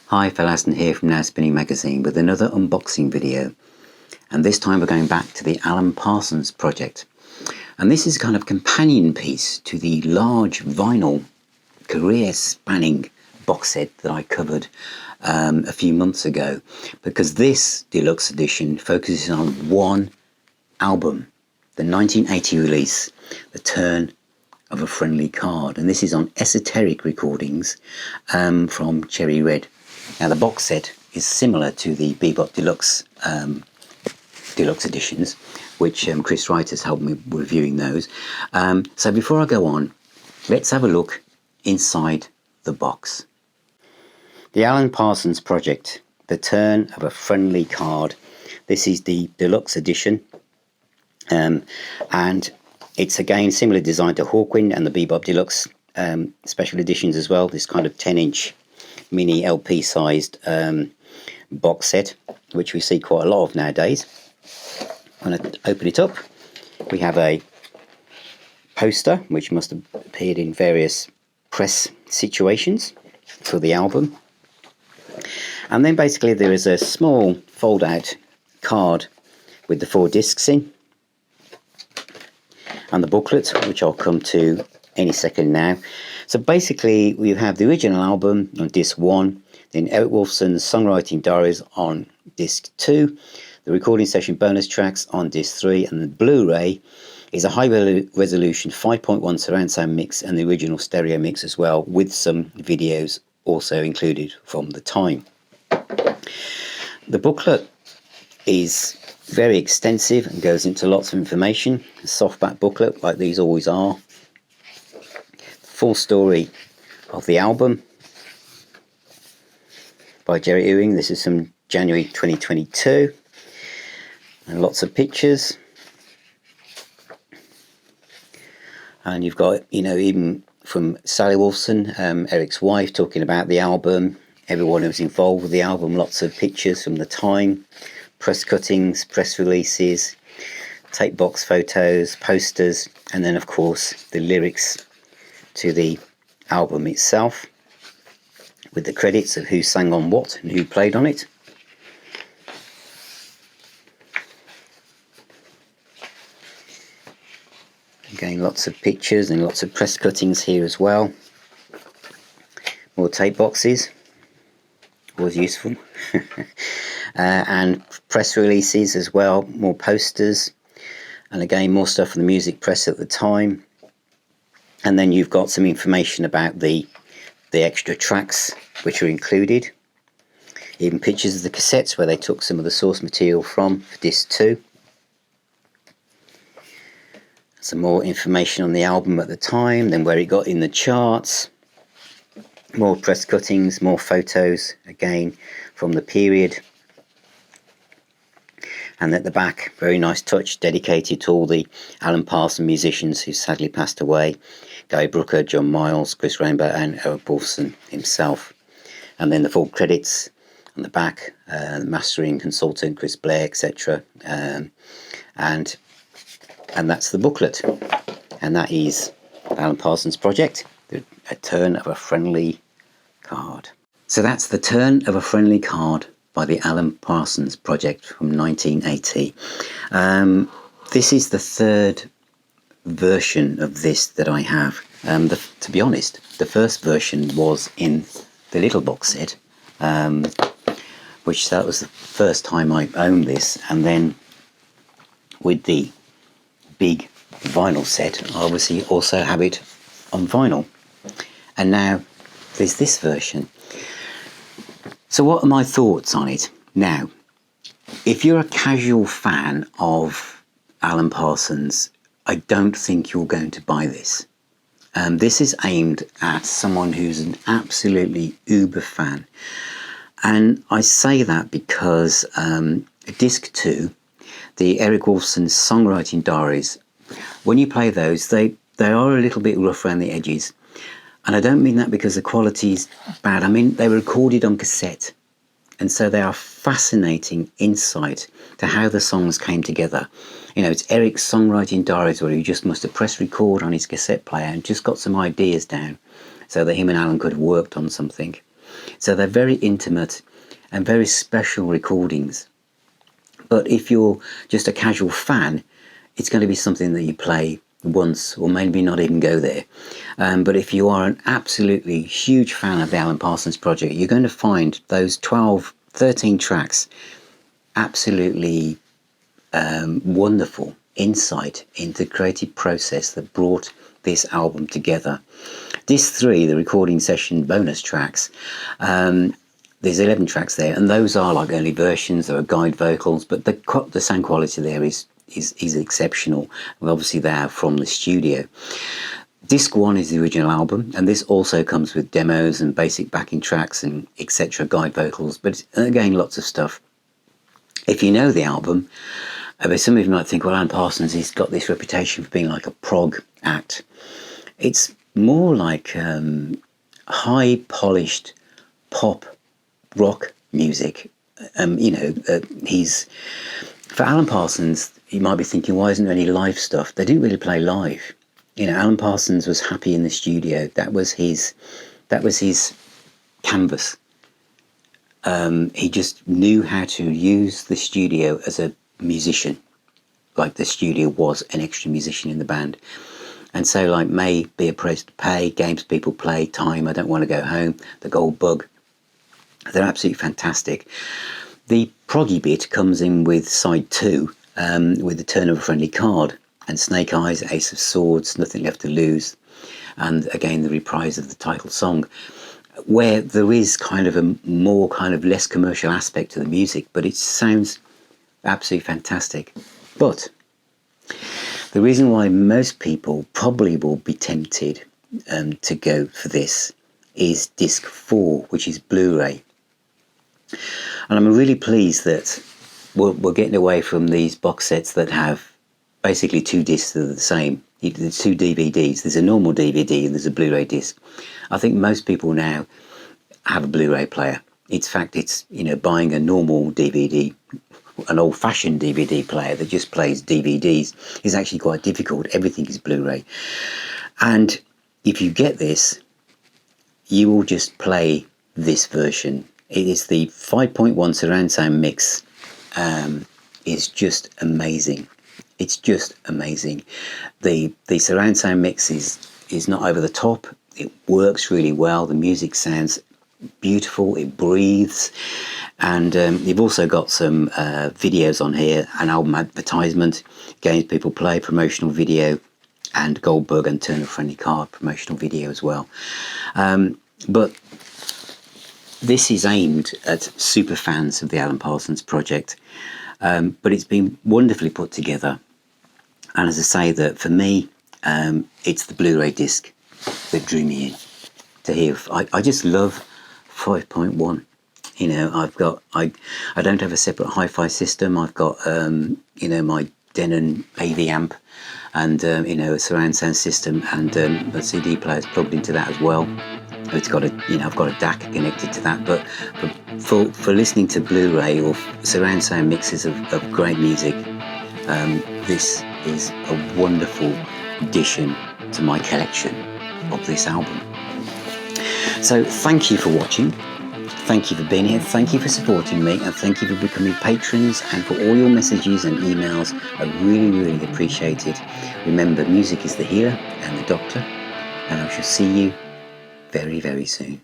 Hi, Phil Aston here from Now Spinning Magazine with another unboxing video, and this time we're going back to the Alan Parsons project, and this is kind of companion piece to the large vinyl career spanning box set that I covered a few months ago, because this deluxe edition focuses on one album, the 1980 release, The Turn of a Friendly Card, and this is on Esoteric Recordings from Cherry Red. Now the box set is similar to the Bebop Deluxe deluxe editions, which Chris Wright has helped me reviewing those. So before I go on, let's have a look inside the box. The Alan Parsons project, The Turn of a Friendly Card. This is the deluxe edition, and it's again similar design to Hawkwind and the Bebop Deluxe special editions as well. This kind of 10-inch mini LP sized box set, which we see quite a lot of nowadays. When I open it up, we have a poster which must have appeared in various press situations for the album, and then basically there is a small fold out card with the 4 discs in, and the booklet, which I'll come to any second now. So basically we have the original album on disc 1, then Eric Woolfson's songwriting diaries on disc 2, the recording session bonus tracks on disc 3, and the Blu-ray is a high resolution 5.1 surround sound mix and the original stereo mix as well, with some videos also included from the time. The booklet is very extensive and goes into lots of information. A softback booklet like these always are. Full story of the album by Jerry Ewing. This is from January 2022, and lots of pictures. And you've got, you know, even from Sally Wolfson, Eric's wife, talking about the album, everyone who was involved with the album, lots of pictures from the time, press cuttings, press releases, tape box photos, posters, and then of course the lyrics to the album itself, with the credits of who sang on what and who played on it. Again, lots of pictures and lots of press cuttings here as well. More tape boxes, always useful. And press releases as well, more posters, and again more stuff from the music press at the time. And then you've got some information about the extra tracks which are included, even pictures of the cassettes where they took some of the source material from for disc 2. Some more information on the album at the time, then where it got in the charts, more press cuttings, more photos again from the period. And at the back, very nice touch dedicated to all the Alan Parsons musicians who sadly passed away: Gary Brooker, John Miles, Chris Rainbow, and Eric Woolfson himself. And then the full credits on the back, the mastering consultant Chris Blair, etc. And that's the booklet, and that is Alan Parsons' project, A Turn of a Friendly Card. So that's The Turn of a Friendly Card by the Alan Parsons project from 1980. This is the third version of this that I have. To be honest, the first version was in the little box set, which that was the first time I owned this, and then with the big vinyl set I obviously also have it on vinyl, and now there's this version. So what are my thoughts on it? Now, if you're a casual fan of Alan Parsons, I don't think you're going to buy this. This is aimed at someone who's an absolutely uber fan. And I say that because disc 2, the Eric Woolfson songwriting diaries, when you play those, they are a little bit rough around the edges. And I don't mean that because the quality's bad. I mean, they were recorded on cassette. And so they are fascinating insight to how the songs came together. You know, it's Eric's songwriting diaries where he just must have pressed record on his cassette player and just got some ideas down so that him and Alan could have worked on something. So they're very intimate and very special recordings. But if you're just a casual fan, it's going to be something that you play once, or maybe not even go there. But if you are an absolutely huge fan of the Alan Parsons project, you're going to find those 12, 13 tracks absolutely wonderful insight into the creative process that brought this album together. Disc 3, the recording session bonus tracks, there's 11 tracks there, and those are like early versions. There are guide vocals, but the sound quality there is exceptional. And obviously they are from the studio. Disc 1 is the original album, and this also comes with demos and basic backing tracks and etc. guide vocals, but again, lots of stuff. If you know the album, some of you might think, well, Alan Parsons, he's got this reputation for being like a prog act. It's more like high polished pop rock music. For Alan Parsons, you might be thinking, why isn't there any live stuff? They didn't really play live. Alan Parsons was happy in the studio. That was his canvas. He just knew how to use the studio as a musician, like the studio was an extra musician in the band. And so, like May Be a Price to Pay, Games People Play, Time, I Don't Want to Go Home, The Gold Bug, they're absolutely fantastic. The proggy bit comes in with side 2, with the Turn of a Friendly Card, and Snake Eyes, Ace of Swords, Nothing Left to Lose, and again the reprise of the title song, where there is kind of a more kind of less commercial aspect to the music, but it sounds absolutely fantastic. But the reason why most people probably will be tempted to go for this is disc 4, which is Blu-ray. And I'm really pleased that we're getting away from these box sets that have basically 2 discs that are the same. There's 2 DVDs. There's a normal DVD and there's a Blu-ray disc. I think most people now have a Blu-ray player. In fact, it's buying a normal DVD, an old-fashioned DVD player that just plays DVDs is actually quite difficult. Everything is Blu-ray. And if you get this, you will just play this version. It is the 5.1 surround sound mix. Is just amazing. It's just amazing. The surround sound mix is not over the top. It works really well. The music sounds beautiful. It breathes. And you've also got some videos on here, an album advertisement, Games People Play, promotional video, and Goldberg and Turner Friendly Card promotional video as well. But this is aimed at super fans of the Alan Parsons project, but it's been wonderfully put together. And as I say, that for me, it's the Blu-ray disc that drew me in to hear. I just love 5.1. I don't have a separate hi-fi system. I've got my Denon AV amp and a surround sound system, and the CD player's plugged into that as well. It's got I've got a DAC connected to that, but for listening to Blu-ray or surround sound mixes of great music, this is a wonderful addition to my collection of this album. So thank you for watching, thank you for being here, thank you for supporting me, and thank you for becoming patrons and for all your messages and emails. I really appreciate it. Remember, music is the healer and the doctor, and I shall see you very soon.